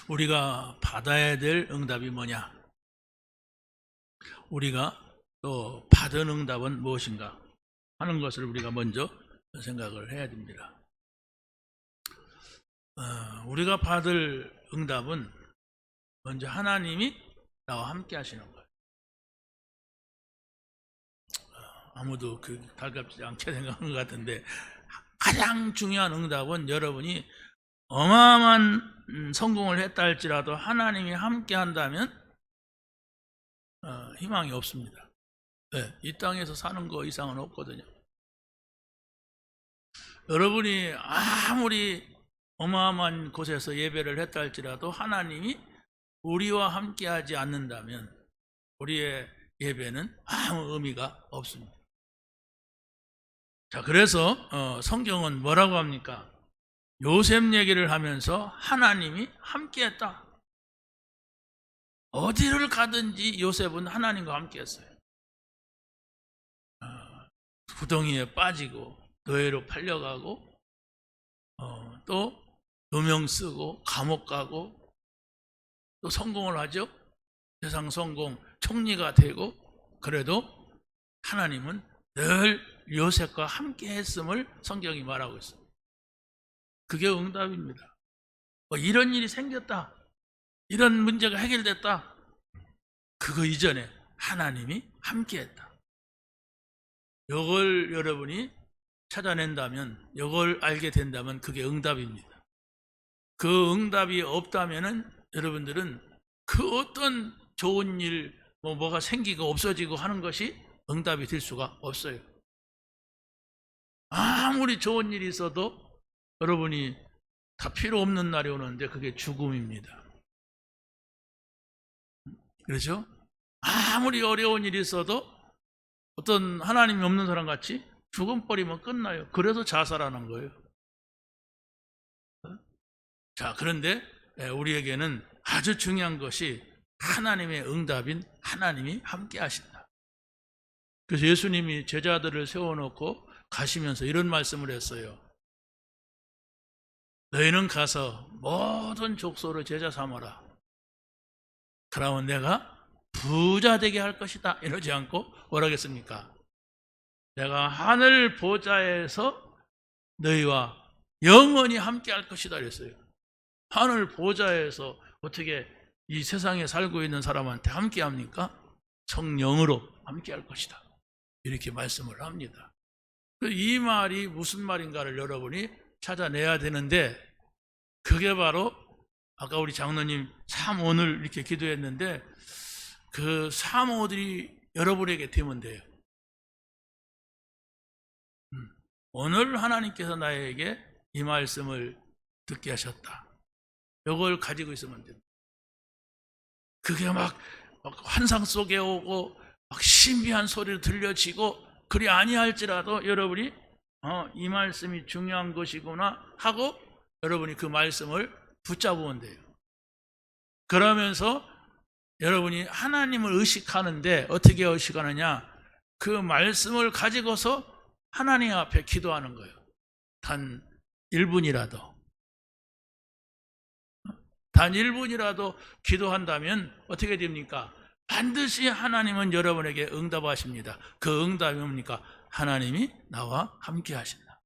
우리가 받아야 될 응답이 뭐냐? 우리가 또 받은 응답은 무엇인가 하는 것을 우리가 먼저 생각을 해야 됩니다. 우리가 받을 응답은 먼저 하나님이 나와 함께 하시는 거예요. 아무도 달갑지 않게 생각하는 것 같은데, 가장 중요한 응답은 여러분이 어마어마한 성공을 했다 할지라도 하나님이 함께 한다면 희망이 없습니다. 네, 이 땅에서 사는 거 이상은 없거든요. 여러분이 아무리 어마어마한 곳에서 예배를 했다 할지라도 하나님이 우리와 함께 하지 않는다면 우리의 예배는 아무 의미가 없습니다. 자, 그래서 성경은 뭐라고 합니까? 요셉 얘기를 하면서 하나님이 함께 했다. 어디를 가든지 요셉은 하나님과 함께 했어요. 구덩이에 빠지고 노예로 팔려가고 또 누명 쓰고 감옥 가고 또 성공을 하죠. 세상 성공 총리가 되고, 그래도 하나님은 늘 요셉과 함께 했음을 성경이 말하고 있습니다. 그게 응답입니다. 이런 일이 생겼다, 이런 문제가 해결됐다, 그거 이전에 하나님이 함께 했다. 이걸 여러분이 찾아낸다면, 이걸 알게 된다면 그게 응답입니다. 그 응답이 없다면은 여러분들은 그 어떤 좋은 일, 뭐가 생기고 없어지고 하는 것이 응답이 될 수가 없어요. 아무리 좋은 일이 있어도 여러분이 다 필요 없는 날이 오는데 그게 죽음입니다. 그렇죠? 아무리 어려운 일이 있어도 어떤 하나님이 없는 사람 같이 죽음버리면 끝나요. 그래서 자살하는 거예요. 자, 그런데 우리에게는 아주 중요한 것이 하나님의 응답인 하나님이 함께 하신다. 그래서 예수님이 제자들을 세워놓고 가시면서 이런 말씀을 했어요. 너희는 가서 모든 족속을 제자 삼아라. 그러면 내가 부자 되게 할 것이다. 이러지 않고 뭐라 하겠습니까? 내가 하늘 보좌에서 너희와 영원히 함께 할 것이다 그랬어요. 하늘 보좌에서 어떻게 이 세상에 살고 있는 사람한테 함께 합니까? 성령으로 함께 할 것이다. 이렇게 말씀을 합니다. 이 말이 무슨 말인가를 여러분이 찾아내야 되는데, 그게 바로 아까 우리 장로님 사모를 이렇게 기도했는데, 그 사모들이 여러분에게 되면 돼요. 오늘 하나님께서 나에게 이 말씀을 듣게 하셨다. 이걸 가지고 있으면 됩니다. 그게 막 환상 속에 오고 막 신비한 소리를 들려지고 그리 아니할지라도 여러분이 이 말씀이 중요한 것이구나 하고 여러분이 그 말씀을 붙잡으면 돼요. 그러면서 여러분이 하나님을 의식하는데 어떻게 의식하느냐? 그 말씀을 가지고서 하나님 앞에 기도하는 거예요. 단 1분이라도. 단 1분이라도 기도한다면 어떻게 됩니까? 반드시 하나님은 여러분에게 응답하십니다. 그 응답이 뭡니까? 하나님이 나와 함께 하신다.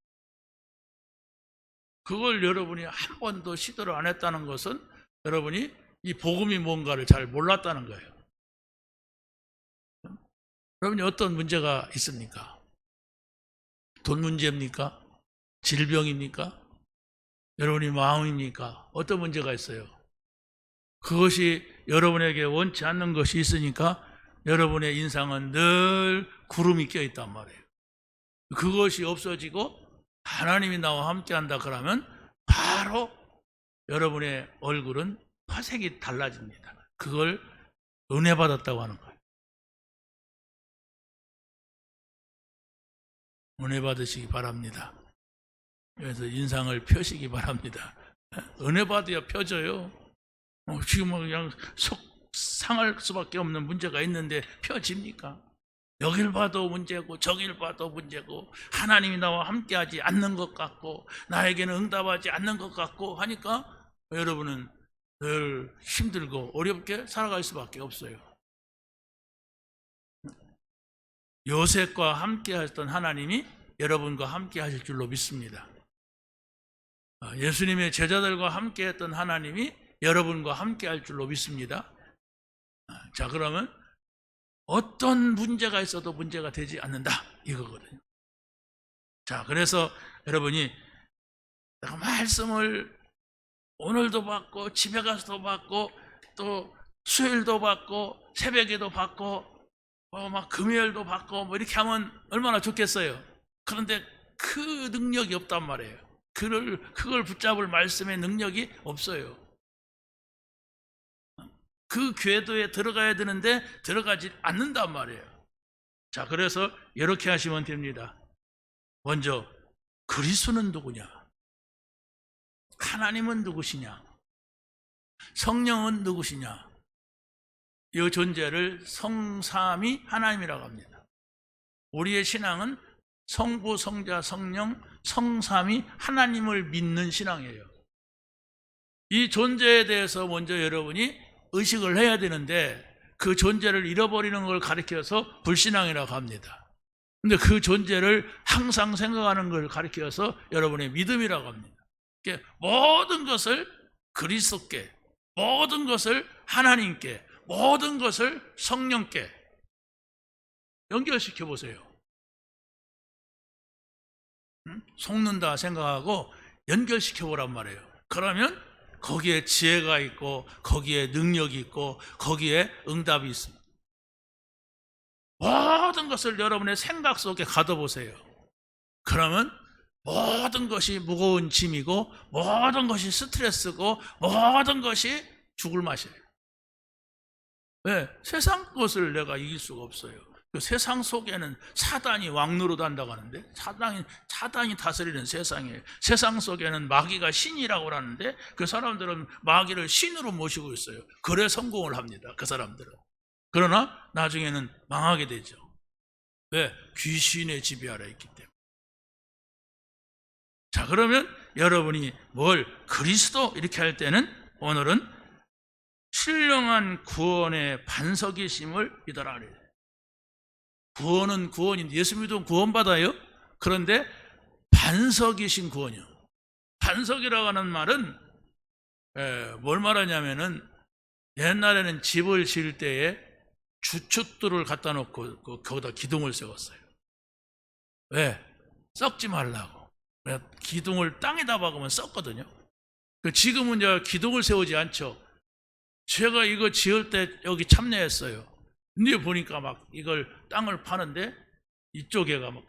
그걸 여러분이 한 번도 시도를 안 했다는 것은 여러분이 이 복음이 뭔가를 잘 몰랐다는 거예요. 여러분이 어떤 문제가 있습니까? 돈 문제입니까? 질병입니까? 여러분이 마음입니까? 어떤 문제가 있어요? 그것이 여러분에게 원치 않는 것이 있으니까 여러분의 인상은 늘 구름이 껴있단 말이에요. 그것이 없어지고 하나님이 나와 함께한다 그러면 바로 여러분의 얼굴은 화색이 달라집니다. 그걸 은혜 받았다고 하는 거예요. 은혜 받으시기 바랍니다. 그래서 인상을 펴시기 바랍니다. 은혜 받아야 펴져요. 지금 그냥 속 상할 수밖에 없는 문제가 있는데 펴집니까? 여길 봐도 문제고 저길 봐도 문제고 하나님이 나와 함께하지 않는 것 같고 나에게는 응답하지 않는 것 같고 하니까 여러분은 늘 힘들고 어렵게 살아갈 수밖에 없어요. 요셉과 함께 하셨던 하나님이 여러분과 함께 하실 줄로 믿습니다. 예수님의 제자들과 함께 했던 하나님이 여러분과 함께 할 줄로 믿습니다. 자, 그러면 어떤 문제가 있어도 문제가 되지 않는다, 이거거든요. 자, 그래서 여러분이 내가 말씀을 오늘도 받고 집에 가서도 받고 또 수요일도 받고 새벽에도 받고 막 금요일도 받고 뭐 이렇게 하면 얼마나 좋겠어요. 그런데 그 능력이 없단 말이에요. 그걸 붙잡을 말씀의 능력이 없어요. 그 궤도에 들어가야 되는데 들어가지 않는단 말이에요. 자, 그래서 이렇게 하시면 됩니다. 먼저 그리스도는 누구냐? 하나님은 누구시냐? 성령은 누구시냐? 이 존재를 성삼위 하나님이라고 합니다. 우리의 신앙은 성부, 성자, 성령, 성삼위 하나님을 믿는 신앙이에요. 이 존재에 대해서 먼저 여러분이 의식을 해야 되는데 그 존재를 잃어버리는 걸 가리켜서 불신앙이라고 합니다. 근데 그 존재를 항상 생각하는 걸 가리켜서 여러분의 믿음이라고 합니다. 모든 것을 그리스도께, 모든 것을 하나님께, 모든 것을 성령께 연결시켜 보세요. 속는다 생각하고 연결시켜 보란 말이에요. 그러면 거기에 지혜가 있고 거기에 능력이 있고 거기에 응답이 있습니다. 모든 것을 여러분의 생각 속에 가둬보세요. 그러면 모든 것이 무거운 짐이고 모든 것이 스트레스고 모든 것이 죽을 맛이에요. 왜? 세상 것을 내가 이길 수가 없어요. 그 세상 속에는 사단이 왕노릇 한다고 하는데 사단이 다스리는 세상이에요. 세상 속에는 마귀가 신이라고 하는데 그 사람들은 마귀를 신으로 모시고 있어요. 그래 성공을 합니다. 그 사람들은. 그러나 나중에는 망하게 되죠. 왜? 귀신의 지배 아래 있기 때문에. 자, 그러면 여러분이 뭘 그리스도 이렇게 할 때는 오늘은 신령한 구원의 반석이심을 믿어라. 구원은 구원인데 예수 믿으면 구원받아요. 그런데 반석이신 구원이요. 반석이라고 하는 말은 뭘 말하냐면은 옛날에는 집을 지을 때에 주춧돌을 갖다 놓고 거기다 기둥을 세웠어요. 왜? 썩지 말라고. 기둥을 땅에다 박으면 썩거든요. 지금은 이제 기둥을 세우지 않죠. 제가 이거 지을 때 여기 참여했어요. 근데 보니까 막 이걸 땅을 파는데 이쪽에가 막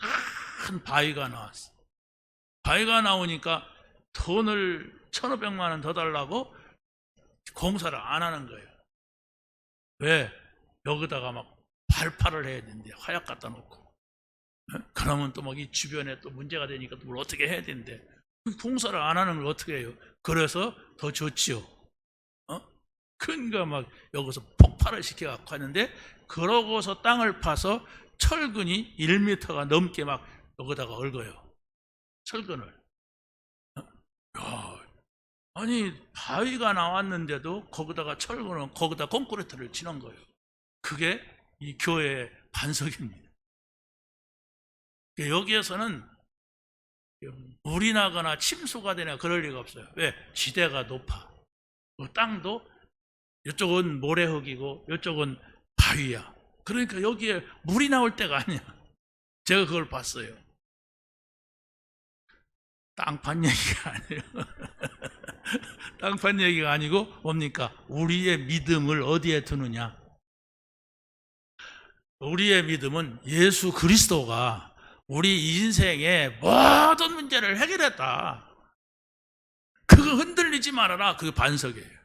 큰 바위가 나왔어. 바위가 나오니까 돈을 1,500만 원 더 달라고 공사를 안 하는 거예요. 왜? 여기다가 막 발파를 해야 되는데 화약 갖다 놓고. 그러면 또 막 이 주변에 또 문제가 되니까 또 뭘 어떻게 해야 되는데 공사를 안 하는 걸 어떻게 해요? 그래서 더 좋지요. 그러니까 막 여기서 폭발을 시켜갖고 하는데 그러고서 땅을 파서 철근이 1m가 넘게 막 여기다가 얽어요. 철근을. 아니 바위가 나왔는데도 거기다가 철근을 거기다 콘크리트를 치는 거예요. 그게 이 교회의 반석입니다. 여기에서는 물이 나거나 침수가 되나 그럴 리가 없어요. 왜? 지대가 높아. 땅도 이쪽은 모래흙이고 이쪽은 바위야. 그러니까 여기에 물이 나올 때가 아니야. 제가 그걸 봤어요. 땅판 얘기가 아니에요. 땅판 얘기가 아니고 뭡니까? 우리의 믿음을 어디에 두느냐? 우리의 믿음은 예수 그리스도가 우리 인생의 모든 문제를 해결했다. 그거 흔들리지 말아라. 그게 반석이에요.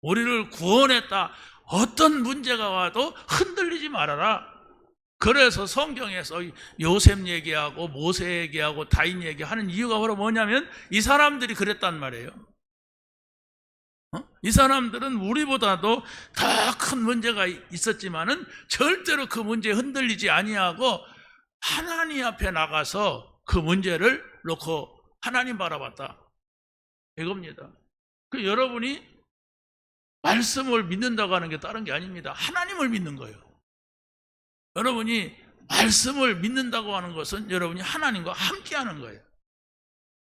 우리를 구원했다. 어떤 문제가 와도 흔들리지 말아라. 그래서 성경에서 요셉 얘기하고 모세 얘기하고 다윗 얘기하는 이유가 바로 뭐냐면 이 사람들이 그랬단 말이에요. 이 사람들은 우리보다도 더 큰 문제가 있었지만은 절대로 그 문제에 흔들리지 아니하고 하나님 앞에 나가서 그 문제를 놓고 하나님 바라봤다. 이겁니다. 여러분이 말씀을 믿는다고 하는 게 다른 게 아닙니다. 하나님을 믿는 거예요. 여러분이 말씀을 믿는다고 하는 것은 여러분이 하나님과 함께 하는 거예요.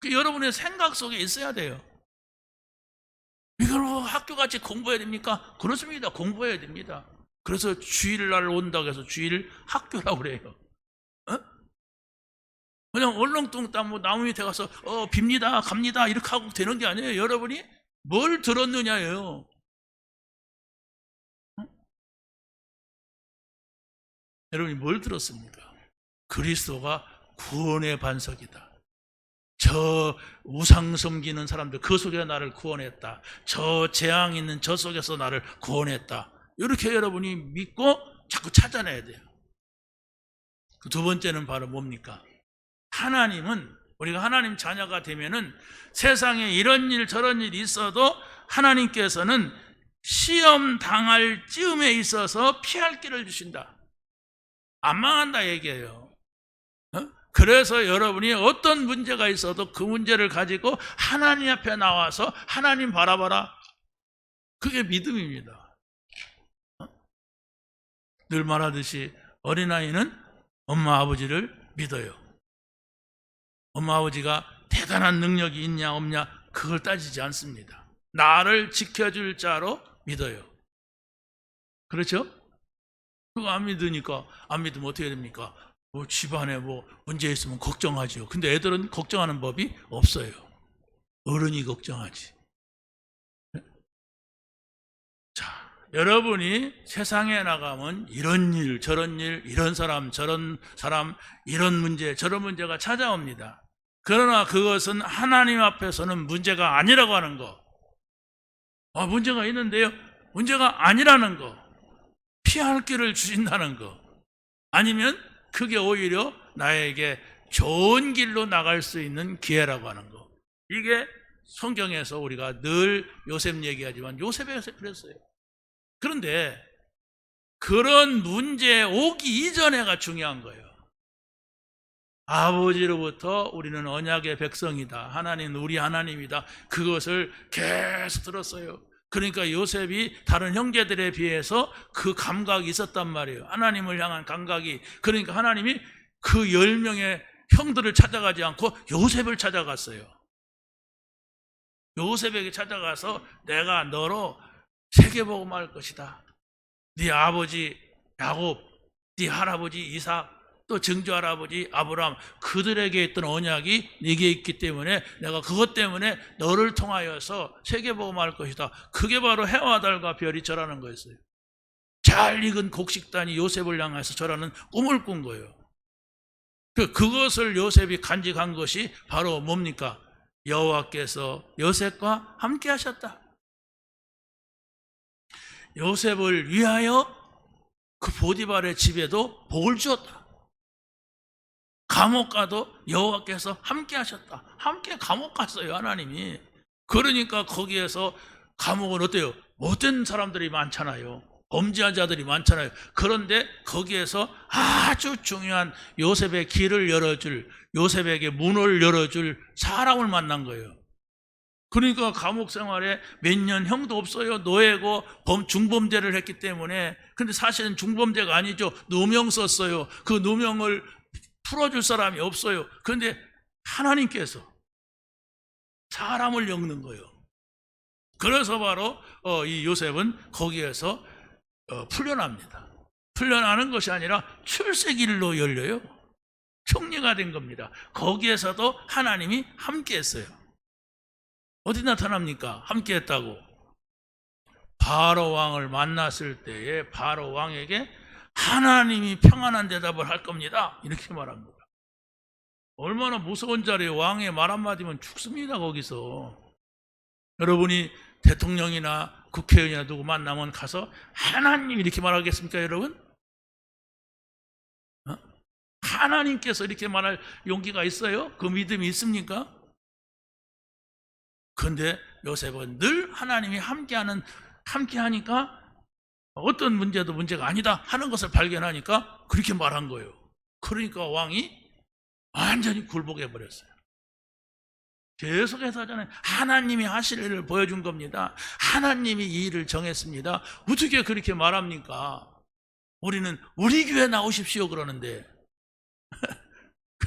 그 여러분의 생각 속에 있어야 돼요. 이걸 학교같이 공부해야 됩니까? 그렇습니다. 공부해야 됩니다. 그래서 주일날 온다고 해서 주일 학교라고 그래요. 그냥 얼렁뚱땅 뭐 나무 밑에 가서 빕니다 갑니다 이렇게 하고 되는 게 아니에요. 여러분이 뭘 들었느냐예요. 여러분이 뭘 들었습니까? 그리스도가 구원의 반석이다. 저 우상 섬기는 사람들 그 속에 나를 구원했다. 저 재앙 있는 저 속에서 나를 구원했다. 이렇게 여러분이 믿고 자꾸 찾아내야 돼요. 두 번째는 바로 뭡니까? 하나님은, 우리가 하나님 자녀가 되면은 세상에 이런 일 저런 일이 있어도 하나님께서는 시험 당할 즈음에 있어서 피할 길을 주신다. 안 망한다 얘기예요. 그래서 여러분이 어떤 문제가 있어도 그 문제를 가지고 하나님 앞에 나와서 하나님 바라봐라. 그게 믿음입니다. 늘 말하듯이 어린아이는 엄마 아버지를 믿어요. 엄마 아버지가 대단한 능력이 있냐 없냐 그걸 따지지 않습니다. 나를 지켜줄 자로 믿어요. 그렇죠? 그거 안 믿으니까, 안 믿으면 어떻게 됩니까? 뭐 집안에 뭐 문제 있으면 걱정하죠. 근데 애들은 걱정하는 법이 없어요. 어른이 걱정하지. 자, 여러분이 세상에 나가면 이런 일, 저런 일, 이런 사람, 저런 사람, 이런 문제, 저런 문제가 찾아옵니다. 그러나 그것은 하나님 앞에서는 문제가 아니라고 하는 거. 문제가 있는데요. 문제가 아니라는 거. 피할 길을 주신다는 거. 아니면 그게 오히려 나에게 좋은 길로 나갈 수 있는 기회라고 하는 거. 이게 성경에서 우리가 늘 요셉 얘기하지만 요셉에서 그랬어요. 그런데 그런 문제 오기 이전에가 중요한 거예요. 아버지로부터 우리는 언약의 백성이다. 하나님은 우리 하나님이다. 그것을 계속 들었어요. 그러니까 요셉이 다른 형제들에 비해서 그 감각이 있었단 말이에요. 하나님을 향한 감각이. 그러니까 하나님이 그 10명의 형들을 찾아가지 않고 요셉을 찾아갔어요. 요셉에게 찾아가서 내가 너로 세계복음할 것이다. 네 아버지 야곱, 네 할아버지 이삭, 또 증조 할아버지 아브라함, 그들에게 있던 언약이 네게 있기 때문에 내가 그것 때문에 너를 통하여서 세계복음할 것이다. 그게 바로 해와 달과 별이 절하는 거였어요. 잘 익은 곡식단이 요셉을 향해서 절하는 꿈을 꾼 거예요. 그것을 요셉이 간직한 것이 바로 뭡니까? 여호와께서 요셉과 함께 하셨다. 요셉을 위하여 그 보디발의 집에도 복을 주었다. 감옥 가도 여호와께서 함께 하셨다. 함께 감옥 갔어요, 하나님이. 그러니까 거기에서 감옥은 어때요? 못된 사람들이 많잖아요. 범죄한 자들이 많잖아요. 그런데 거기에서 아주 중요한 요셉의 길을 열어줄, 요셉에게 문을 열어줄 사람을 만난 거예요. 그러니까 감옥 생활에 몇 년 형도 없어요. 노예고 중범죄를 했기 때문에. 근데 사실은 중범죄가 아니죠. 누명 썼어요. 그 누명을 풀어줄 사람이 없어요. 그런데 하나님께서 사람을 엮는 거예요. 그래서 바로 이 요셉은 거기에서 풀려납니다. 풀려나는 것이 아니라 출세길로 열려요. 총리가 된 겁니다. 거기에서도 하나님이 함께 했어요. 어디 나타납니까? 함께 했다고. 바로 왕을 만났을 때에 바로 왕에게 하나님이 평안한 대답을 할 겁니다. 이렇게 말합니다. 얼마나 무서운 자리에 왕의 말 한마디면 죽습니다. 거기서. 여러분이 대통령이나 국회의원이나 누구 만나면 가서 하나님 이렇게 말하겠습니까, 여러분? 하나님께서 이렇게 말할 용기가 있어요? 그 믿음이 있습니까? 그런데 요셉은 늘 하나님이 함께 하니까 어떤 문제도 문제가 아니다 하는 것을 발견하니까 그렇게 말한 거예요. 그러니까 왕이 완전히 굴복해 버렸어요. 계속해서 하잖아요. 하나님이 하실 일을 보여준 겁니다. 하나님이 이 일을 정했습니다. 어떻게 그렇게 말합니까? 우리는 우리 교회 나오십시오 그러는데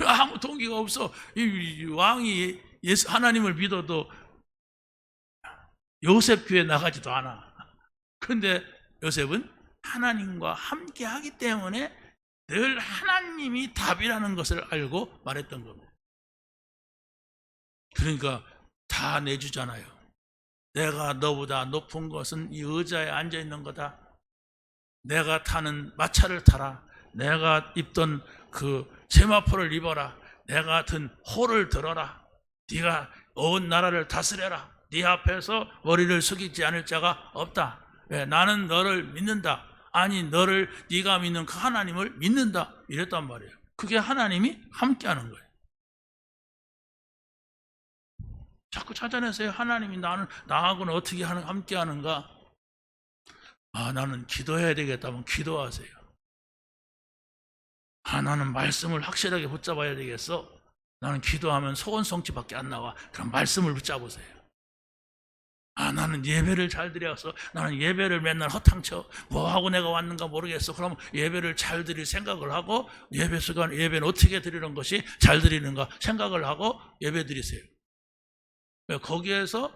아무 동기가 없어. 이 왕이 하나님을 믿어도 요셉 교회 나가지도 않아. 그런데 요셉은 하나님과 함께 하기 때문에 늘 하나님이 답이라는 것을 알고 말했던 겁니다. 그러니까 다 내주잖아요. 내가 너보다 높은 것은 이 의자에 앉아 있는 거다. 내가 타는 마차를 타라. 내가 입던 그 세마포를 입어라. 내가 든 호를 들어라. 네가 온 나라를 다스려라. 네 앞에서 머리를 숙이지 않을 자가 없다. 왜? 나는 너를 믿는다. 아니 너를 네가 믿는 그 하나님을 믿는다. 이랬단 말이에요. 그게 하나님이 함께하는 거예요. 자꾸 찾아내세요. 하나님이 나하고는 어떻게 함께하는가? 나는 기도해야 되겠다면 기도하세요. 나는 말씀을 확실하게 붙잡아야 되겠어. 나는 기도하면 소원성취밖에 안 나와. 그럼 말씀을 붙잡으세요. 나는 예배를 잘 드려서 나는 예배를 맨날 허탕쳐. 뭐하고 내가 왔는가 모르겠어. 그럼 예배를 잘 드릴 생각을 하고 예배는 어떻게 드리는 것이 잘 드리는가 생각을 하고 예배 드리세요. 거기에서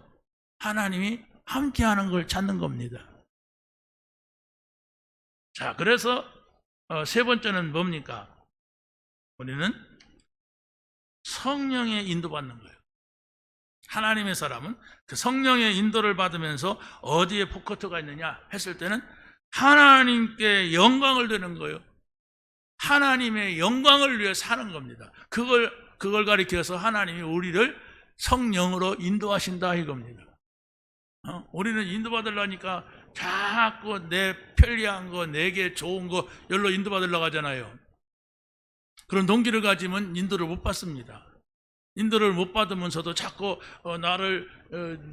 하나님이 함께하는 걸 찾는 겁니다. 자, 그래서 세 번째는 뭡니까? 우리는 성령의 인도받는 거예요. 하나님의 사람은 그 성령의 인도를 받으면서 어디에 포커스가 있느냐 했을 때는 하나님께 영광을 드리는 거예요. 하나님의 영광을 위해 사는 겁니다. 그걸 가리켜서 하나님이 우리를 성령으로 인도하신다 이겁니다. 우리는 인도받으려니까 자꾸 내 편리한 거, 내게 좋은 거 열로 인도받으려고 하잖아요. 그런 동기를 가지면 인도를 못 받습니다. 인도를 못 받으면서도 자꾸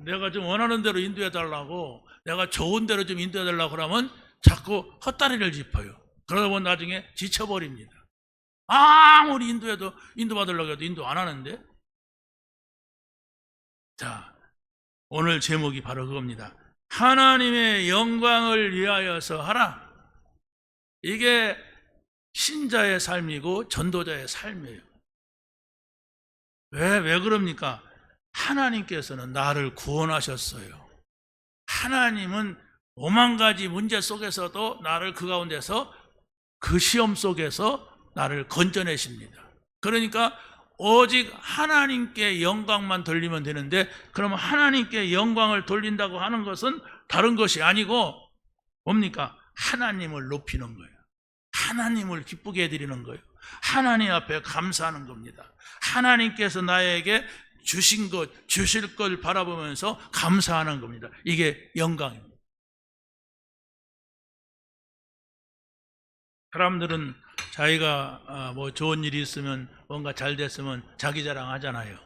내가 좀 원하는 대로 인도해 달라고, 내가 좋은 대로 좀 인도해 달라고 그러면 자꾸 헛다리를 짚어요. 그러다 보면 나중에 지쳐버립니다. 아무리 인도받으려고 해도 인도 안 하는데. 자, 오늘 제목이 바로 그겁니다. 하나님의 영광을 위하여서 하라. 이게 신자의 삶이고 전도자의 삶이에요. 왜 그럽니까? 하나님께서는 나를 구원하셨어요. 하나님은 5만 가지 문제 속에서도 나를 그 가운데서 그 시험 속에서 나를 건져내십니다. 그러니까 오직 하나님께 영광만 돌리면 되는데, 그러면 하나님께 영광을 돌린다고 하는 것은 다른 것이 아니고 뭡니까? 하나님을 높이는 거예요. 하나님을 기쁘게 해드리는 거예요. 하나님 앞에 감사하는 겁니다. 하나님께서 나에게 주신 것, 주실 걸 바라보면서 감사하는 겁니다. 이게 영광입니다. 사람들은 자기가 뭐 좋은 일이 있으면, 뭔가 잘 됐으면 자기 자랑 하잖아요.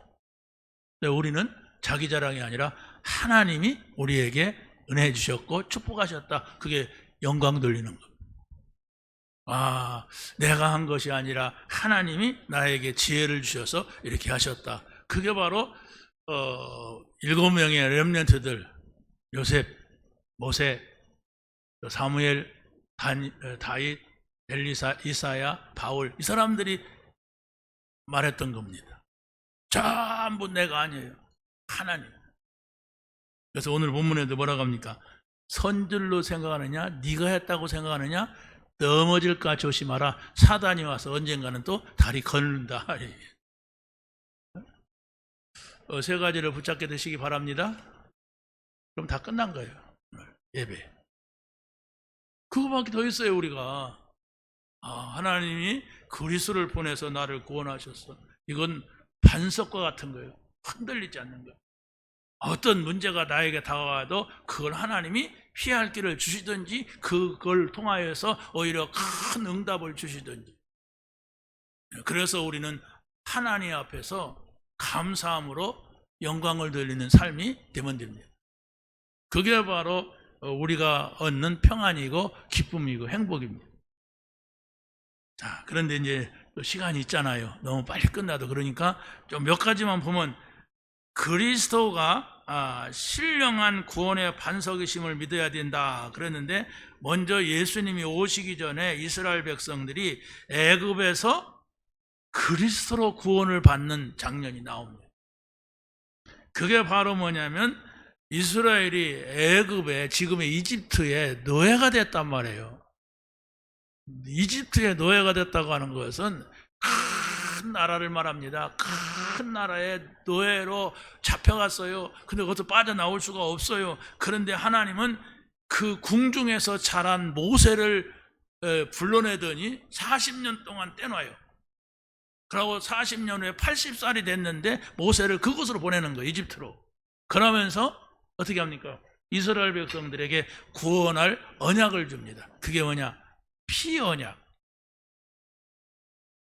근데 우리는 자기 자랑이 아니라 하나님이 우리에게 은혜 주셨고 축복하셨다. 그게 영광 돌리는 것. 내가 한 것이 아니라 하나님이 나에게 지혜를 주셔서 이렇게 하셨다. 그게 바로 7명의 렘넌트들, 요셉, 모세, 사무엘, 다윗, 엘리사, 이사야, 바울, 이 사람들이 말했던 겁니다. 전부 내가 아니에요. 하나님. 그래서 오늘 본문에도 뭐라고 합니까? 선줄로 생각하느냐, 네가 했다고 생각하느냐, 넘어질까 조심하라. 사단이 와서 언젠가는 또 다리 걸는다. 세 가지를 붙잡게 되시기 바랍니다. 그럼 다 끝난 거예요. 예배. 그거밖에 더 있어요. 우리가 하나님이 그리스도를 보내서 나를 구원하셨어. 이건 반석과 같은 거예요. 흔들리지 않는 거예요. 어떤 문제가 나에게 다가와도 그걸 하나님이 피할 길을 주시든지, 그걸 통하여서 오히려 큰 응답을 주시든지. 그래서 우리는 하나님 앞에서 감사함으로 영광을 돌리는 삶이 되면 됩니다. 그게 바로 우리가 얻는 평안이고 기쁨이고 행복입니다. 자, 그런데 이제 또 시간이 있잖아요. 너무 빨리 끝나도 그러니까 좀 몇 가지만 보면, 그리스도가 신령한 구원의 반석이심을 믿어야 된다 그랬는데, 먼저 예수님이 오시기 전에 이스라엘 백성들이 애굽에서 그리스도로 구원을 받는 장면이 나옵니다. 그게 바로 뭐냐면 이스라엘이 애굽에, 지금의 이집트의 노예가 됐단 말이에요. 이집트의 노예가 됐다고 하는 것은 큰 나라를 말합니다. 큰 나라의 노예로 잡혀갔어요. 근데 그것도 빠져나올 수가 없어요. 그런데 하나님은 그 궁중에서 자란 모세를 불러내더니 40년 동안 떼놔요. 그러고 40년 후에 80살이 됐는데 모세를 그곳으로 보내는 거예요. 이집트로. 그러면서 어떻게 합니까? 이스라엘 백성들에게 구원할 언약을 줍니다. 그게 뭐냐? 피 언약.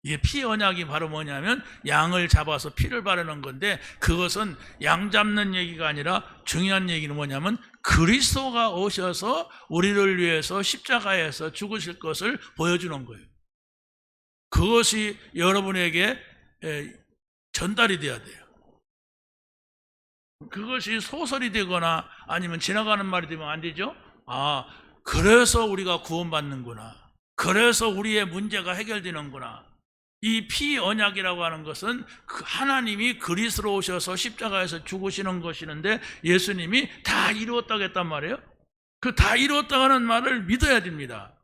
이게 피 언약이 바로 뭐냐면 양을 잡아서 피를 바르는 건데, 그것은 양 잡는 얘기가 아니라 중요한 얘기는 뭐냐면 그리스도가 오셔서 우리를 위해서 십자가에서 죽으실 것을 보여주는 거예요. 그것이 여러분에게 전달이 돼야 돼요. 그것이 소설이 되거나 아니면 지나가는 말이 되면 안 되죠. 그래서 우리가 구원받는구나. 그래서 우리의 문제가 해결되는구나. 이 피 언약이라고 하는 것은 하나님이 그리스도로 오셔서 십자가에서 죽으시는 것이는데, 예수님이 다 이루었다고 했단 말이에요. 그 다 이루었다고 하는 말을 믿어야 됩니다.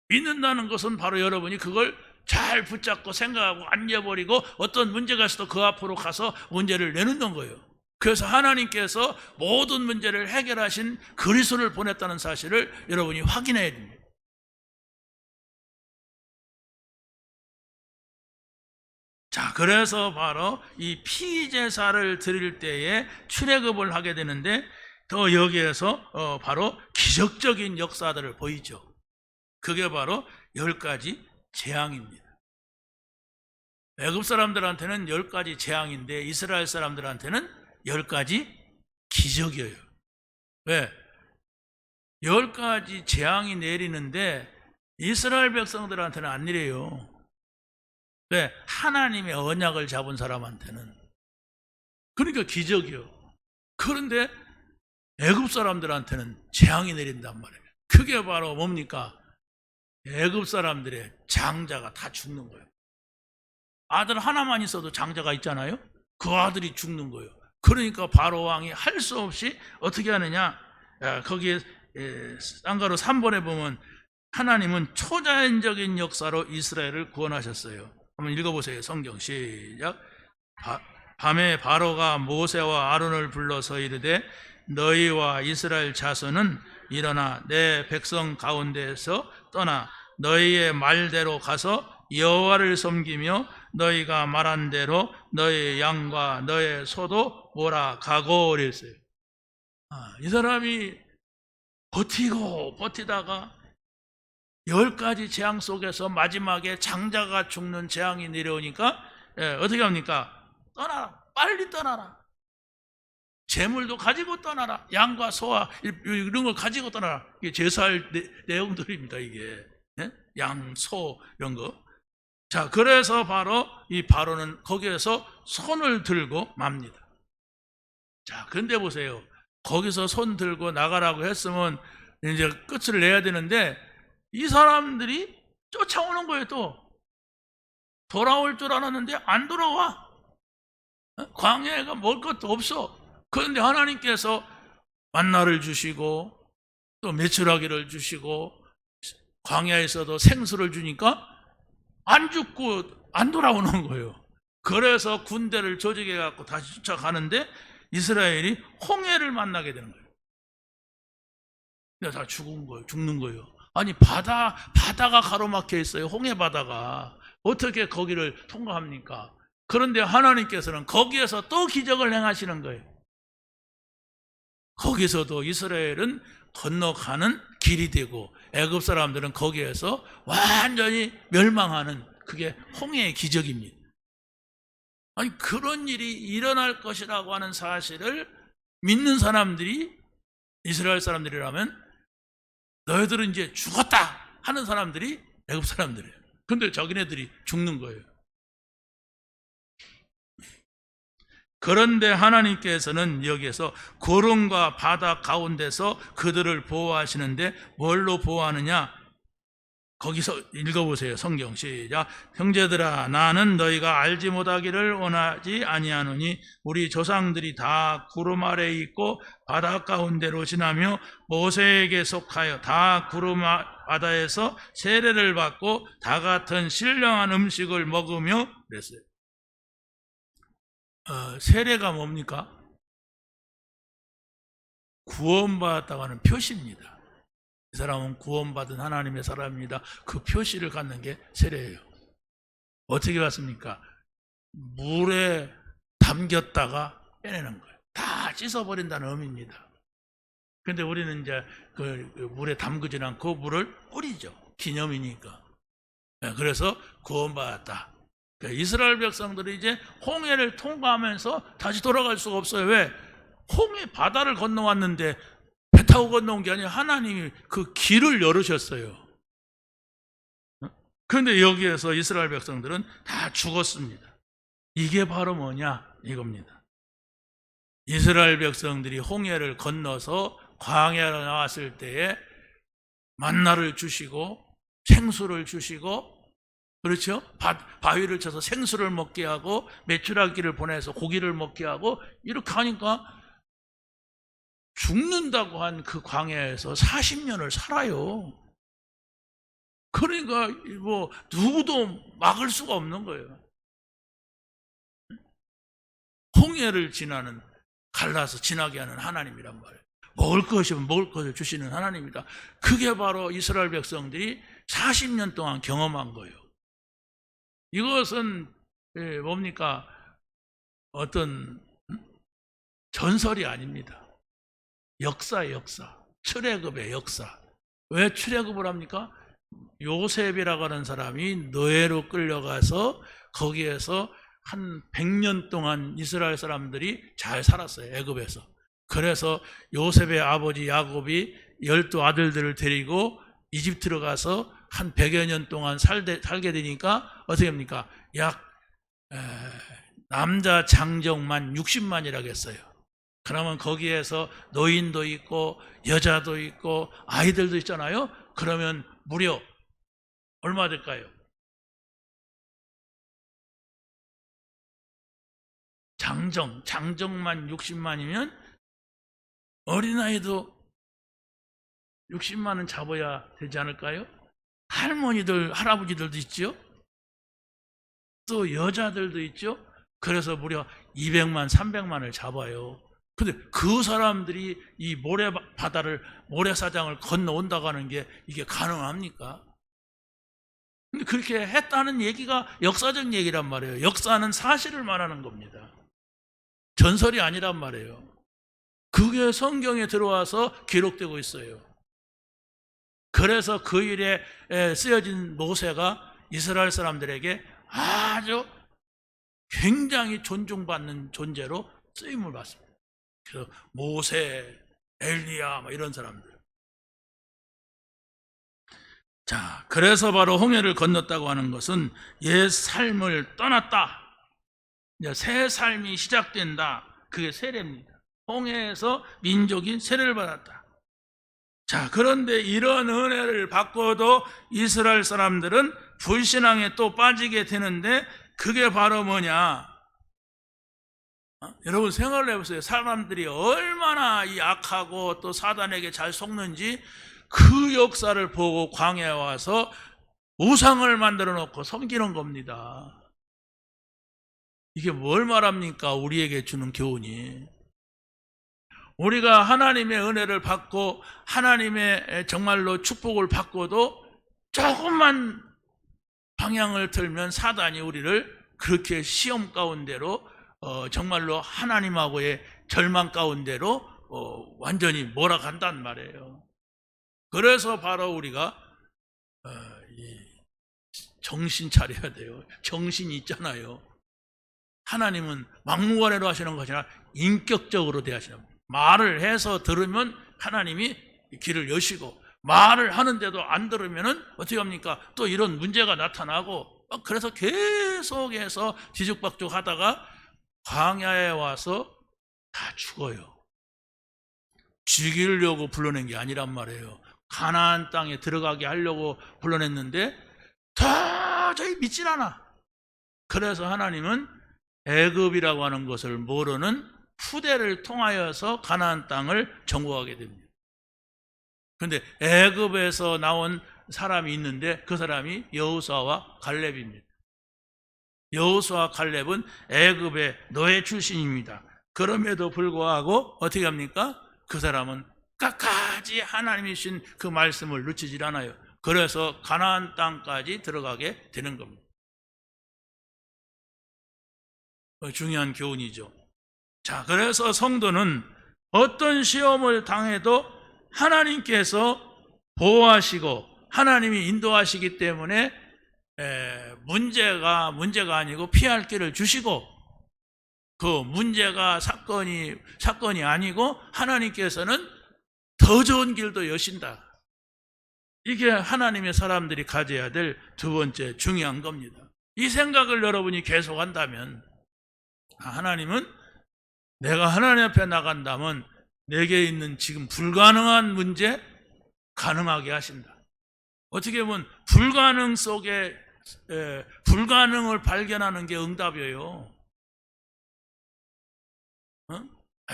믿는다는 것은 바로 여러분이 그걸 잘 붙잡고 생각하고 안 잊어버리고 어떤 문제가 있어도 그 앞으로 가서 문제를 내놓는 거예요. 그래서 하나님께서 모든 문제를 해결하신 그리스도를 보냈다는 사실을 여러분이 확인해야 됩니다. 자, 그래서 바로 이 피제사를 드릴 때에 출애굽을 하게 되는데, 더 여기에서 바로 기적적인 역사들을 보이죠. 그게 바로 10가지 재앙입니다. 애굽 사람들한테는 10가지 재앙인데 이스라엘 사람들한테는 10가지 기적이에요. 왜? 10가지 재앙이 내리는데 이스라엘 백성들한테는 안 내려요. 왜? 하나님의 언약을 잡은 사람한테는. 그러니까 기적이요. 그런데 애굽 사람들한테는 재앙이 내린단 말이에요. 그게 바로 뭡니까? 애굽 사람들의 장자가 다 죽는 거예요. 아들 하나만 있어도 장자가 있잖아요. 그 아들이 죽는 거예요. 그러니까 바로 왕이 할 수 없이 어떻게 하느냐, 거기에 쌍가루 3번에 보면 하나님은 초자연적인 역사로 이스라엘을 구원하셨어요. 한번 읽어보세요. 성경 시작. 밤에 바로가 모세와 아론을 불러서 이르되 너희와 이스라엘 자손은 일어나 내 백성 가운데에서 떠나 너희의 말대로 가서 여호와를 섬기며 너희가 말한 대로 너희 양과 너희 소도 몰아가고 그랬어요. 이 사람이 버티고 버티다가 10가지 재앙 속에서 마지막에 장자가 죽는 재앙이 내려오니까 어떻게 합니까? 떠나라. 빨리 떠나라. 재물도 가지고 떠나라. 양과 소와 이런 걸 가지고 떠나라. 이게 제사할 내용들입니다. 이게 양, 소 이런 거. 자, 그래서 바로 이 바로는 거기에서 손을 들고 맙니다. 자, 근데 보세요. 거기서 손 들고 나가라고 했으면 이제 끝을 내야 되는데 이 사람들이 쫓아오는 거예요. 또 돌아올 줄 알았는데 안 돌아와. 광야에가 먹을 것도 없어. 그런데 하나님께서 만나를 주시고 또 메추라기를 주시고 광야에서도 생수를 주니까 안 죽고 안 돌아오는 거예요. 그래서 군대를 조직해 갖고 다시 쫓아가는데 이스라엘이 홍해를 만나게 되는 거예요. 근데 다 죽는 거예요. 아니 바다가 가로막혀 있어요. 홍해 바다가 어떻게 거기를 통과합니까? 그런데 하나님께서는 거기에서 또 기적을 행하시는 거예요. 거기서도 이스라엘은 건너가는 길이 되고 애굽 사람들은 거기에서 완전히 멸망하는, 그게 홍해의 기적입니다. 아니, 그런 일이 일어날 것이라고 하는 사실을 믿는 사람들이 이스라엘 사람들이라면 너희들은 이제 죽었다 하는 사람들이 애굽 사람들이에요. 근데 자기네들이 죽는 거예요. 그런데 하나님께서는 여기에서 구름과 바다 가운데서 그들을 보호하시는데 뭘로 보호하느냐? 거기서 읽어보세요. 성경 시작. 형제들아, 나는 너희가 알지 못하기를 원하지 아니하노니 우리 조상들이 다 구름 아래에 있고 바다 가운데로 지나며 모세에게 속하여 다 구름 바다에서 세례를 받고 다 같은 신령한 음식을 먹으며 그랬어요. 세례가 뭡니까? 구원받았다고 하는 표시입니다. 이 사람은 구원받은 하나님의 사람입니다. 그 표시를 갖는 게 세례예요. 어떻게 받습니까? 물에 담겼다가 빼내는 거예요. 다 씻어버린다는 의미입니다. 그런데 우리는 이제 그 물에 담그지 않고 물을 뿌리죠. 기념이니까. 그래서 구원받았다. 이스라엘 백성들이 이제 홍해를 통과하면서 다시 돌아갈 수가 없어요. 왜? 홍해 바다를 건너왔는데 배 타고 건너온 게 아니라 하나님이 그 길을 열으셨어요. 그런데 여기에서 이스라엘 백성들은 다 죽었습니다. 이게 바로 뭐냐? 이겁니다. 이스라엘 백성들이 홍해를 건너서 광야로 나왔을 때에 만나를 주시고 생수를 주시고, 그렇죠? 바위를 쳐서 생수를 먹게 하고 메추라기를 보내서 고기를 먹게 하고, 이렇게 하니까 죽는다고 한 그 광야에서 40년을 살아요. 그러니까 뭐 누구도 막을 수가 없는 거예요. 홍해를 갈라서 지나게 하는 하나님이란 말이에요. 먹을 것이면 먹을 것을 주시는 하나님이다. 그게 바로 이스라엘 백성들이 40년 동안 경험한 거예요. 이것은 뭡니까? 어떤 전설이 아닙니다. 역사의 역사, 출애굽의 역사. 왜 출애굽을 합니까? 요셉이라고 하는 사람이 노예로 끌려가서 거기에서 한 100년 동안 이스라엘 사람들이 잘 살았어요. 애굽에서. 그래서 요셉의 아버지 야곱이 12 아들들을 데리고 이집트로 가서 한 100여 년 동안 살게 되니까 어떻게 합니까? 약 남자 장정만 60만이라고 했어요. 그러면 거기에서 노인도 있고 여자도 있고 아이들도 있잖아요. 그러면 무려 얼마 될까요? 장정만 60만이면 어린아이도 60만은 잡아야 되지 않을까요? 할머니들, 할아버지들도 있죠. 또 여자들도 있죠. 그래서 무려 200만, 300만을 잡아요. 근데 그 사람들이 이 모래사장을 건너온다고 하는 게 이게 가능합니까? 근데 그렇게 했다는 얘기가 역사적 얘기란 말이에요. 역사는 사실을 말하는 겁니다. 전설이 아니란 말이에요. 그게 성경에 들어와서 기록되고 있어요. 그래서 그 일에 쓰여진 모세가 이스라엘 사람들에게 아주 굉장히 존중받는 존재로 쓰임을 받습니다. 그래서 모세, 엘리야 이런 사람들. 자, 그래서 바로 홍해를 건넜다고 하는 것은 옛 삶을 떠났다. 이제 새 삶이 시작된다. 그게 세례입니다. 홍해에서 민족이 세례를 받았다. 자, 그런데 이런 은혜를 받고도 이스라엘 사람들은 불신앙에 또 빠지게 되는데 그게 바로 뭐냐? 여러분 생각을 해보세요. 사람들이 얼마나 이 악하고 또 사단에게 잘 속는지 그 역사를 보고 광야에 와서 우상을 만들어 놓고 섬기는 겁니다. 이게 뭘 말합니까? 우리에게 주는 교훈이. 우리가 하나님의 은혜를 받고 하나님의 정말로 축복을 받고도 조금만 방향을 틀면 사단이 우리를 그렇게 시험 가운데로 정말로 하나님하고의 절망 가운데로 완전히 몰아간단 말이에요. 그래서 바로 우리가 정신 차려야 돼요. 정신이 있잖아요. 하나님은 막무가내로 하시는 것이 아니라 인격적으로 대하시는 거예요. 말을 해서 들으면 하나님이 길을 여시고, 말을 하는데도 안 들으면 어떻게 합니까? 또 이런 문제가 나타나고, 그래서 계속해서 뒤죽박죽 하다가 광야에 와서 다 죽어요. 죽이려고 불러낸 게 아니란 말이에요. 가나안 땅에 들어가게 하려고 불러냈는데 도저히 믿질 않아. 그래서 하나님은 애굽이라고 하는 것을 모르는 후대를 통하여서 가나안 땅을 정복하게 됩니다. 그런데 애굽에서 나온 사람이 있는데 그 사람이 여호수아와 갈렙입니다. 여호수아 갈렙은 애굽의 노예 출신입니다. 그럼에도 불구하고 어떻게 합니까? 그 사람은 끝까지 하나님이 주신 그 말씀을 놓치질 않아요. 그래서 가나안 땅까지 들어가게 되는 겁니다. 중요한 교훈이죠. 자, 그래서 성도는 어떤 시험을 당해도 하나님께서 보호하시고 하나님이 인도하시기 때문에 문제가 아니고 피할 길을 주시고, 그 문제가 사건이 아니고 하나님께서는 더 좋은 길도 여신다. 이게 하나님의 사람들이 가져야 될 두 번째 중요한 겁니다. 이 생각을 여러분이 계속한다면, 하나님은 내가 하나님 앞에 나간다면 내게 있는 지금 불가능한 문제 가능하게 하신다. 어떻게 보면 불가능 속에 불가능을 발견하는 게 응답이에요.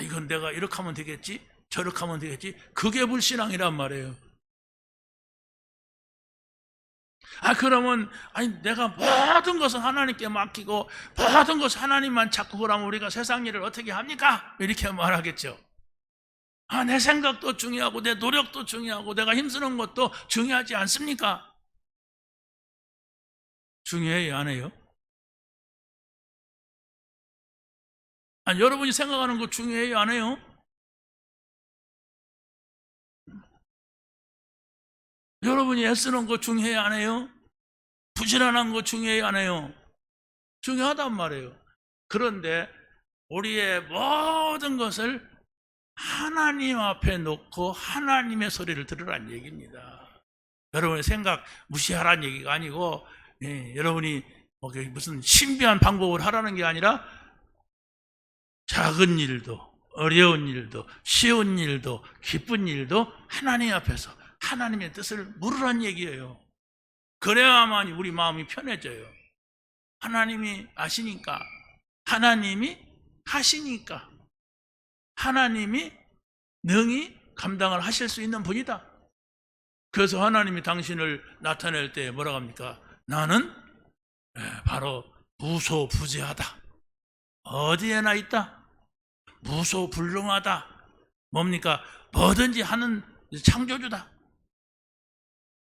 이건 내가 이렇게 하면 되겠지, 저렇게 하면 되겠지. 그게 불신앙이란 말이에요. 그러면 내가 모든 것은 하나님께 맡기고 모든 것을 하나님만 찾고 그러면 우리가 세상 일을 어떻게 합니까? 이렇게 말하겠죠. 내 생각도 중요하고 내 노력도 중요하고 내가 힘쓰는 것도 중요하지 않습니까? 중요해요, 안 해요? 여러분이 생각하는 거 중요해요, 안 해요? 여러분이 애쓰는 거 중요해요, 안 해요? 부지런한 거 중요해요, 안 해요? 중요하단 말이에요. 그런데 우리의 모든 것을 하나님 앞에 놓고 하나님의 소리를 들으라는 얘기입니다. 여러분의 생각 무시하라는 얘기가 아니고, 여러분이 무슨 신비한 방법을 하라는 게 아니라 작은 일도 어려운 일도 쉬운 일도 기쁜 일도 하나님 앞에서 하나님의 뜻을 물으라는 얘기예요. 그래야만 우리 마음이 편해져요. 하나님이 아시니까, 하나님이 하시니까, 하나님이 능히 감당을 하실 수 있는 분이다. 그래서 하나님이 당신을 나타낼 때 뭐라고 합니까? 나는 바로 무소부재하다. 어디에나 있다. 무소불능하다. 뭡니까? 뭐든지 하는 창조주다.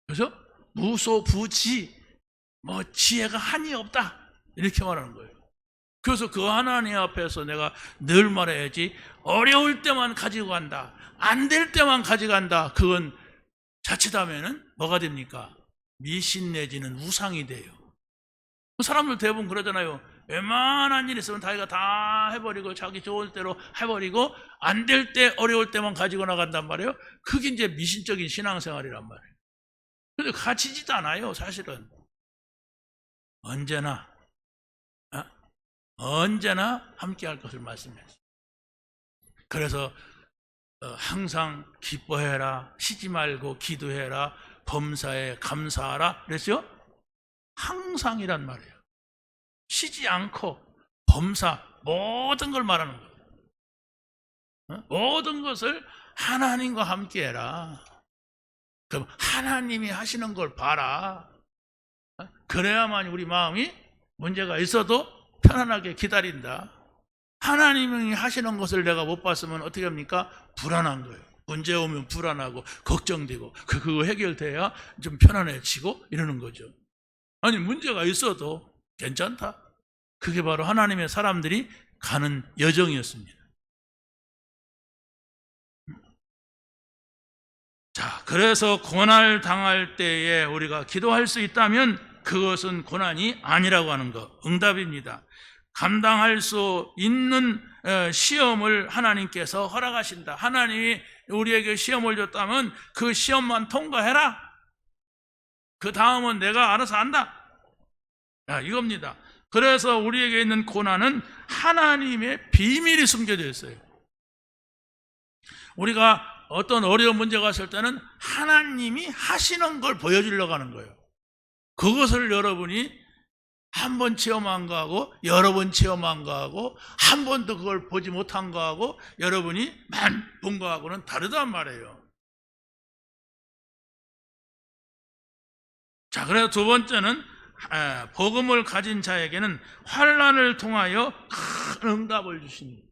그래서 무소부지, 지혜가 한이 없다. 이렇게 말하는 거예요. 그래서 그 하나님 앞에서 내가 늘 말해야지, 어려울 때만 가지고 간다, 안 될 때만 가져간다, 그건 자칫하면은 뭐가 됩니까? 미신 내지는 우상이 돼요. 사람들 대부분 그러잖아요. 웬만한 일 있으면 자기가 다 해버리고 자기 좋을 대로 해버리고 안 될 때 어려울 때만 가지고 나간단 말이에요. 그게 이제 미신적인 신앙생활이란 말이에요. 근데 갇히지도 않아요. 사실은 언제나 함께할 것을 말씀했어요. 그래서 항상 기뻐해라, 쉬지 말고 기도해라, 범사에 감사하라 그랬죠? 항상이란 말이에요. 쉬지 않고 범사, 모든 걸 말하는 거예요. 모든 것을 하나님과 함께해라. 그럼 하나님이 하시는 걸 봐라. 그래야만 우리 마음이 문제가 있어도 편안하게 기다린다. 하나님이 하시는 것을 내가 못 봤으면 어떻게 합니까? 불안한 거예요. 문제 오면 불안하고 걱정되고 그거 해결돼야 좀 편안해지고 이러는 거죠. 아니, 문제가 있어도 괜찮다. 그게 바로 하나님의 사람들이 가는 여정이었습니다. 자, 그래서 고난을 당할 때에 우리가 기도할 수 있다면 그것은 고난이 아니라고 하는 것, 응답입니다. 감당할 수 있는 시험을 하나님께서 허락하신다. 하나님이 우리에게 시험을 줬다면 그 시험만 통과해라. 그 다음은 내가 알아서 한다. 이겁니다. 그래서 우리에게 있는 고난은 하나님의 비밀이 숨겨져 있어요. 우리가 어떤 어려운 문제가 있을 때는 하나님이 하시는 걸 보여주려고 하는 거예요. 그것을 여러분이 한 번 체험한 거하고 여러 번 체험한 거하고 한 번도 그걸 보지 못한 거하고 여러분이 본 거하고는 다르단 말이에요. 자, 그래서 두 번째는 복음을 가진 자에게는 환난을 통하여 큰 응답을 주십니다.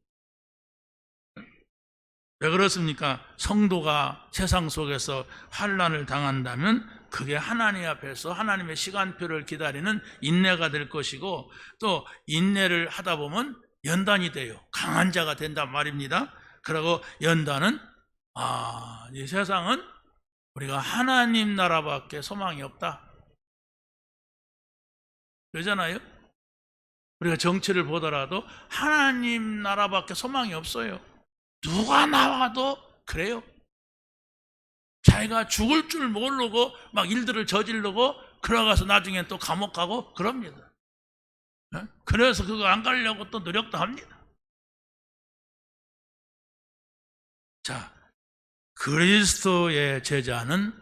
왜 그렇습니까? 성도가 세상 속에서 환난을 당한다면 그게 하나님 앞에서 하나님의 시간표를 기다리는 인내가 될 것이고, 또 인내를 하다 보면 연단이 돼요. 강한 자가 된단 말입니다. 그리고 연단은 이 세상은 우리가 하나님 나라밖에 소망이 없다, 그러잖아요. 우리가 정치를 보더라도 하나님 나라밖에 소망이 없어요. 누가 나와도 그래요. 자기가 죽을 줄 모르고 막 일들을 저지르고 그러가서 나중에 또 감옥 가고 그럽니다. 그래서 그거 안 가려고 또 노력도 합니다. 자, 그리스도의 제자는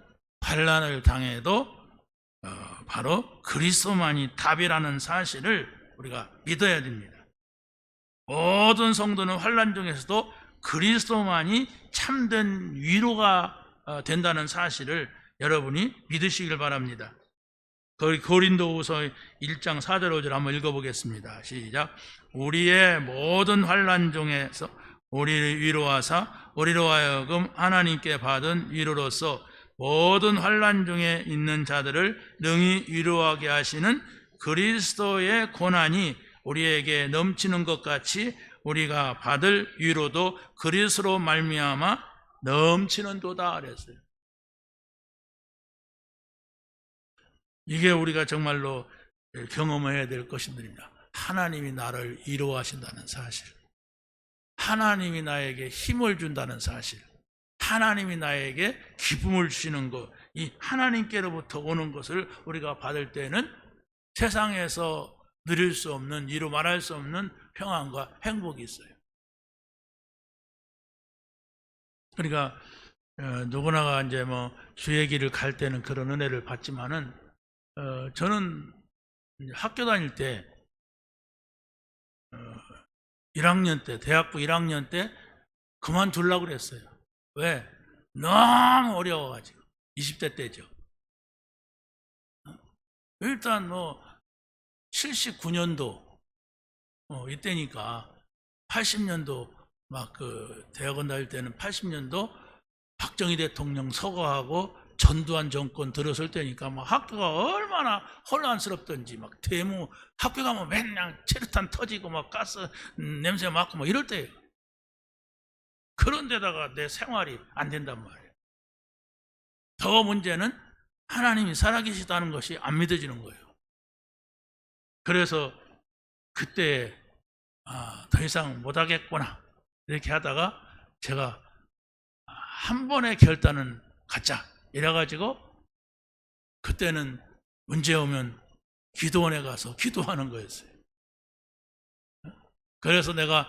환난을 당해도 바로 그리스도만이 답이라는 사실을 우리가 믿어야 됩니다. 모든 성도는 환난 중에서도 그리스도만이 참된 위로가 된다는 사실을 여러분이 믿으시길 바랍니다. 고린도후서 1장 4절 5절 한번 읽어보겠습니다. 시작. 우리의 모든 환난 중에서 우리를 위로하사 우리로 하여금 하나님께 받은 위로로서 모든 환난 중에 있는 자들을 능히 위로하게 하시는 그리스도의 고난이 우리에게 넘치는 것 같이 우리가 받을 위로도 그리스도로 말미암아 넘치는도다 그랬어요. 이게 우리가 정말로 경험해야 될 것입니다. 하나님이 나를 위로하신다는 사실, 하나님이 나에게 힘을 준다는 사실, 하나님이 나에게 기쁨을 주시는 것, 이 하나님께로부터 오는 것을 우리가 받을 때는 세상에서 누릴 수 없는, 이루 말할 수 없는 평안과 행복이 있어요. 그러니까 누구나가 이제 주의 길을 갈 때는 그런 은혜를 받지만은 저는 학교 다닐 때 1학년 때, 대학부 1학년 때 그만두려고 그랬어요. 왜? 너무 어려워가지고. 20대 때죠. 일단 79년도 이때니까 80년도 막 대학원 다닐 때는 80년도 박정희 대통령 서거하고 전두환 정권 들어설 때니까 막 학교가 얼마나 혼란스럽던지, 막 대무 학교 가면 맨날 체류탄 터지고 막 가스 냄새 맡고 막 이럴 때예요. 그런데다가 내 생활이 안 된단 말이에요. 더 문제는 하나님이 살아계시다는 것이 안 믿어지는 거예요. 그래서 그때 더 이상 못하겠구나 이렇게 하다가 제가 한 번의 결단은 갖자 이래가지고 그때는 문제 오면 기도원에 가서 기도하는 거였어요. 그래서 내가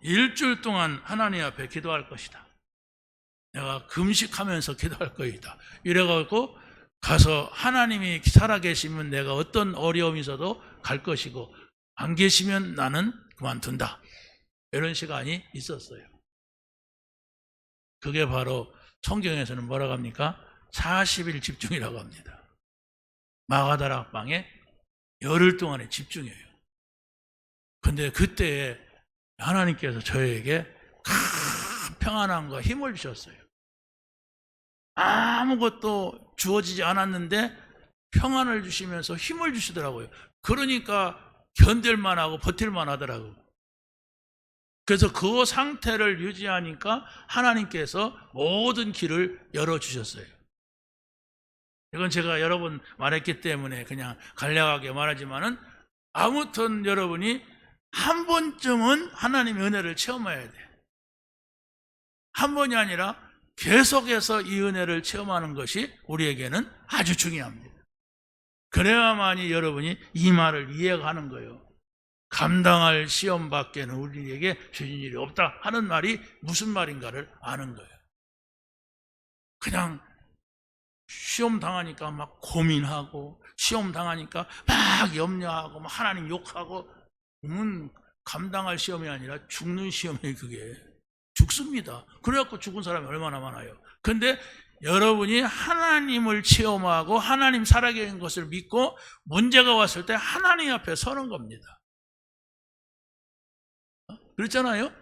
일주일 동안 하나님 앞에 기도할 것이다, 내가 금식하면서 기도할 것이다 이래가지고 가서 하나님이 살아계시면 내가 어떤 어려움이 있어도 갈 것이고 안 계시면 나는 그만둔다, 이런 시간이 있었어요. 그게 바로 성경에서는 뭐라고 합니까? 40일 집중이라고 합니다. 마가다락방에 열흘 동안의 집중이에요. 근데 그때 하나님께서 저에게 큰 평안함과 힘을 주셨어요. 아무것도 주어지지 않았는데 평안을 주시면서 힘을 주시더라고요. 그러니까 견딜만 하고 버틸만 하더라고요. 그래서 그 상태를 유지하니까 하나님께서 모든 길을 열어주셨어요. 이건 제가 여러 번 말했기 때문에 그냥 간략하게 말하지만은, 아무튼 여러분이 한 번쯤은 하나님의 은혜를 체험해야 돼. 한 번이 아니라 계속해서 이 은혜를 체험하는 것이 우리에게는 아주 중요합니다. 그래야만이 여러분이 이 말을 이해하는 거예요. 감당할 시험 밖에는 우리에게 주신 일이 없다 하는 말이 무슨 말인가를 아는 거예요. 그냥 시험 당하니까 막 고민하고 시험 당하니까 막 염려하고 막 하나님 욕하고 그러면 감당할 시험이 아니라 죽는 시험이에요. 그게 죽습니다. 그래갖고 죽은 사람이 얼마나 많아요. 근데 여러분이 하나님을 체험하고 하나님 살아계신 것을 믿고 문제가 왔을 때 하나님 앞에 서는 겁니다. 그렇잖아요.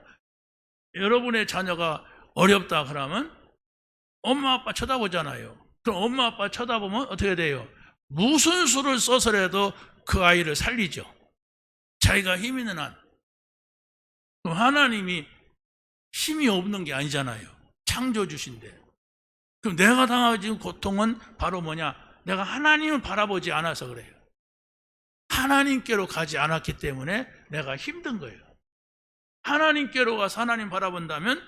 여러분의 자녀가 어렵다 그러면 엄마 아빠 쳐다보잖아요. 그럼 엄마 아빠 쳐다보면 어떻게 돼요? 무슨 수를 써서라도 그 아이를 살리죠. 자기가 힘 있는 한. 그럼 하나님이 힘이 없는 게 아니잖아요. 창조주신데. 그럼 내가 당하고 지금 고통은 바로 뭐냐? 내가 하나님을 바라보지 않아서 그래요. 하나님께로 가지 않았기 때문에 내가 힘든 거예요. 하나님께로 가서 하나님 바라본다면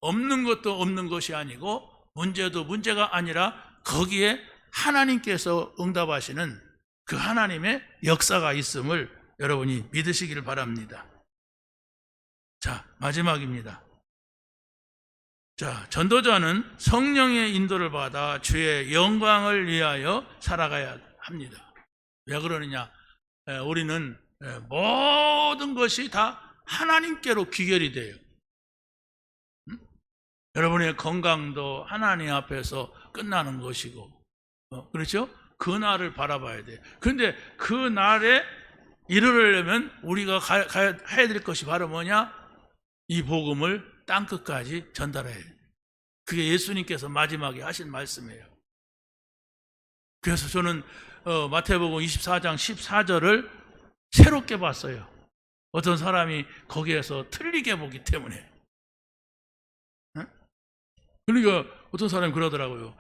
없는 것도 없는 것이 아니고 문제도 문제가 아니라 거기에 하나님께서 응답하시는 그 하나님의 역사가 있음을 여러분이 믿으시기를 바랍니다. 자, 마지막입니다. 자, 전도자는 성령의 인도를 받아 주의 영광을 위하여 살아가야 합니다. 왜 그러느냐? 우리는 모든 것이 다 하나님께로 귀결이 돼요. 여러분의 건강도 하나님 앞에서 끝나는 것이고, 그렇죠? 그 날을 바라봐야 돼요. 그런데 그 날에 이르려면 우리가 해야 될 것이 바로 뭐냐? 이 복음을 땅끝까지 전달해야 돼요. 그게 예수님께서 마지막에 하신 말씀이에요. 그래서 저는 마태복음 24장 14절을 새롭게 봤어요. 어떤 사람이 거기에서 틀리게 보기 때문에. 그러니까 어떤 사람이 그러더라고요.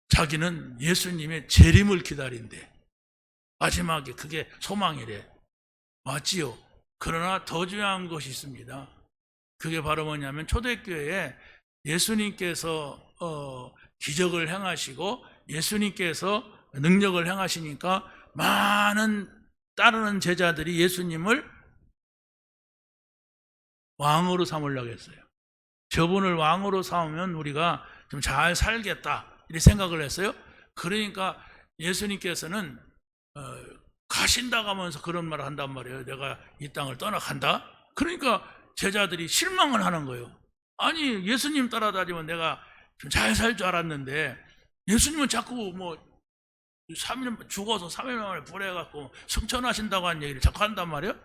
자기는 예수님의 재림을 기다린대. 마지막에 그게 소망이래. 맞지요? 그러나 더 중요한 것이 있습니다. 그게 바로 뭐냐면 초대교회에 예수님께서 기적을 행하시고 예수님께서 능력을 행하시니까 많은 따르는 제자들이 예수님을 왕으로 삼으려고 했어요. 저분을 왕으로 삼으면 우리가 좀 잘 살겠다 이렇게 생각을 했어요. 그러니까 예수님께서는 가신다고 하면서 그런 말을 한단 말이에요. 내가 이 땅을 떠나간다. 그러니까 제자들이 실망을 하는 거예요. 아니 예수님 따라다니면 내가 좀 잘 살 줄 알았는데 예수님은 자꾸 뭐 3일 죽어서 3일 만에 부활해갖고 승천하신다고 하는 얘기를 자꾸 한단 말이에요.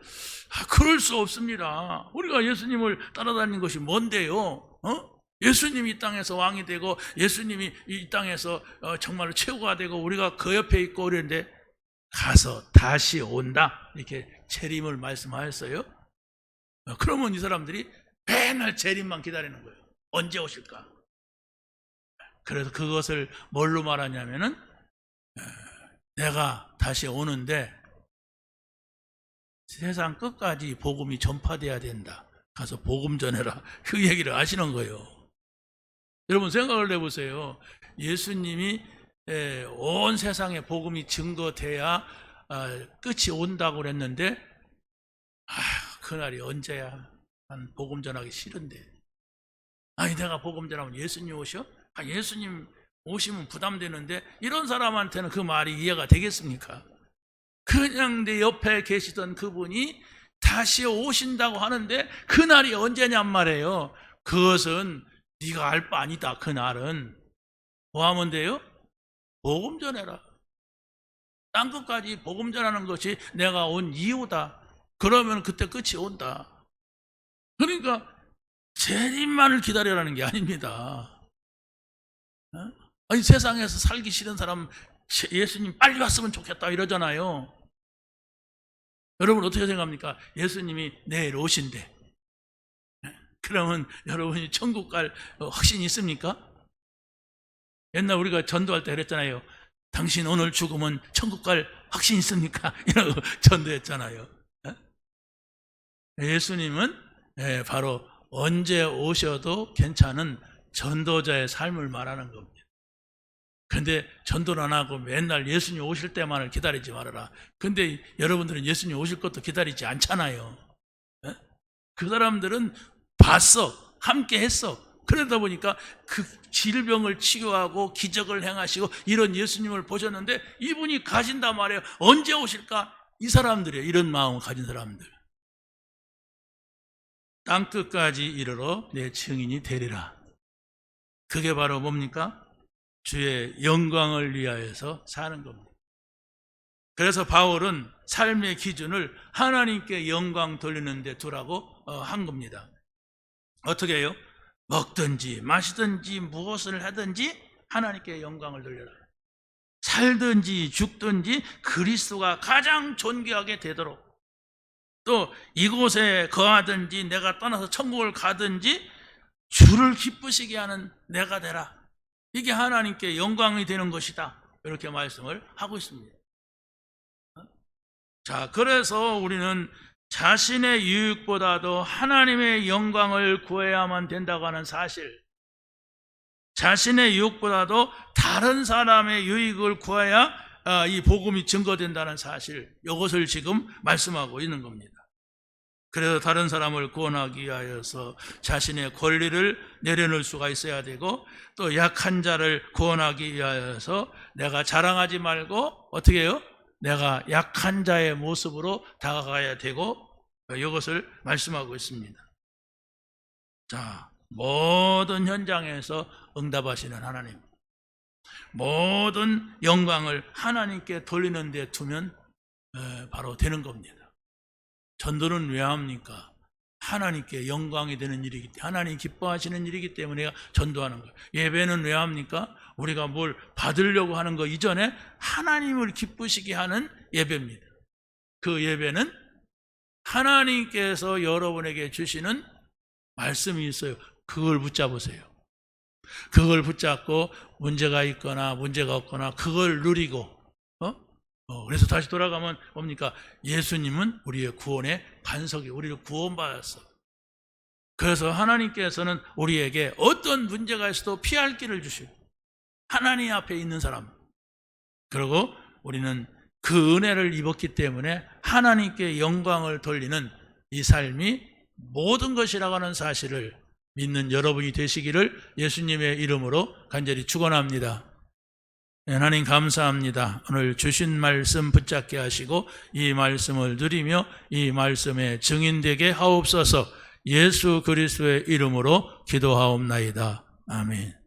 그럴 수 없습니다. 우리가 예수님을 따라다니는 것이 뭔데요? 예수님이 이 땅에서 왕이 되고 예수님이 이 땅에서 정말로 최고가 되고 우리가 그 옆에 있고 그랬는데 가서 다시 온다 이렇게 재림을 말씀하셨어요. 그러면 이 사람들이 맨날 재림만 기다리는 거예요. 언제 오실까? 그래서 그것을 뭘로 말하냐면은 내가 다시 오는데 세상 끝까지 복음이 전파돼야 된다. 가서 복음 전해라. 그 얘기를 하시는 거예요. 여러분 생각을 해보세요. 예수님이 온 세상에 복음이 증거돼야 끝이 온다고 그랬는데 그날이 언제야? 난 복음 전하기 싫은데. 아니 내가 복음 전하면 예수님 오셔? 예수님 오시면 부담되는데 이런 사람한테는 그 말이 이해가 되겠습니까? 그냥 내 옆에 계시던 그분이 다시 오신다고 하는데 그날이 언제냔 말이에요. 그것은 네가 알 바 아니다. 그날은 뭐 하면 돼요? 복음 전해라. 땅끝까지 복음 전하는 것이 내가 온 이유다. 그러면 그때 끝이 온다. 그러니까 재림만을 기다려라는 게 아닙니다. 아니 세상에서 살기 싫은 사람 예수님 빨리 왔으면 좋겠다 이러잖아요. 여러분 어떻게 생각합니까? 예수님이 내일 오신대. 그러면 여러분이 천국 갈 확신이 있습니까? 옛날 우리가 전도할 때 그랬잖아요. 당신 오늘 죽으면 천국 갈 확신 있습니까? 이러고 전도했잖아요. 예수님은 바로 언제 오셔도 괜찮은 전도자의 삶을 말하는 겁니다. 근데 전도를 안 하고 맨날 예수님 오실 때만을 기다리지 말아라. 근데 여러분들은 예수님 오실 것도 기다리지 않잖아요. 예? 그 사람들은 봤어. 함께 했어. 그러다 보니까 그 질병을 치유하고 기적을 행하시고 이런 예수님을 보셨는데 이분이 가신단 말이에요. 언제 오실까? 이 사람들이에요. 이런 마음을 가진 사람들. 땅끝까지 이르러 내 증인이 되리라. 그게 바로 뭡니까? 주의 영광을 위하여서 사는 겁니다. 그래서 바울은 삶의 기준을 하나님께 영광 돌리는 데 두라고 한 겁니다. 어떻게 해요? 먹든지 마시든지 무엇을 하든지 하나님께 영광을 돌려라. 살든지 죽든지 그리스도가 가장 존귀하게 되도록, 또 이곳에 거하든지 내가 떠나서 천국을 가든지 주를 기쁘시게 하는 내가 되라. 이게 하나님께 영광이 되는 것이다. 이렇게 말씀을 하고 있습니다. 자, 그래서 우리는 자신의 유익보다도 하나님의 영광을 구해야만 된다고 하는 사실, 자신의 유익보다도 다른 사람의 유익을 구해야 이 복음이 증거된다는 사실, 이것을 지금 말씀하고 있는 겁니다. 그래서 다른 사람을 구원하기 위하여서 자신의 권리를 내려놓을 수가 있어야 되고, 또 약한 자를 구원하기 위하여서 내가 자랑하지 말고 어떻게 해요? 내가 약한 자의 모습으로 다가가야 되고, 이것을 말씀하고 있습니다. 자, 모든 현장에서 응답하시는 하나님, 모든 영광을 하나님께 돌리는 데 두면 바로 되는 겁니다. 전도는 왜 합니까? 하나님께 영광이 되는 일이기 때문에, 하나님 기뻐하시는 일이기 때문에 전도하는 거예요. 예배는 왜 합니까? 우리가 뭘 받으려고 하는 거 이전에 하나님을 기쁘시게 하는 예배입니다. 그 예배는 하나님께서 여러분에게 주시는 말씀이 있어요. 그걸 붙잡으세요. 그걸 붙잡고 문제가 있거나 문제가 없거나 그걸 누리고, 그래서 다시 돌아가면 뭡니까? 예수님은 우리의 구원의 반석이, 우리를 구원받았어. 그래서 하나님께서는 우리에게 어떤 문제가 있어도 피할 길을 주시고, 하나님 앞에 있는 사람, 그리고 우리는 그 은혜를 입었기 때문에 하나님께 영광을 돌리는 이 삶이 모든 것이라고 하는 사실을 믿는 여러분이 되시기를 예수님의 이름으로 간절히 축원합니다. 하나님 감사합니다. 오늘 주신 말씀 붙잡게 하시고 이 말씀을 누리며 이 말씀의 증인되게 하옵소서. 예수 그리스도의 이름으로 기도하옵나이다. 아멘.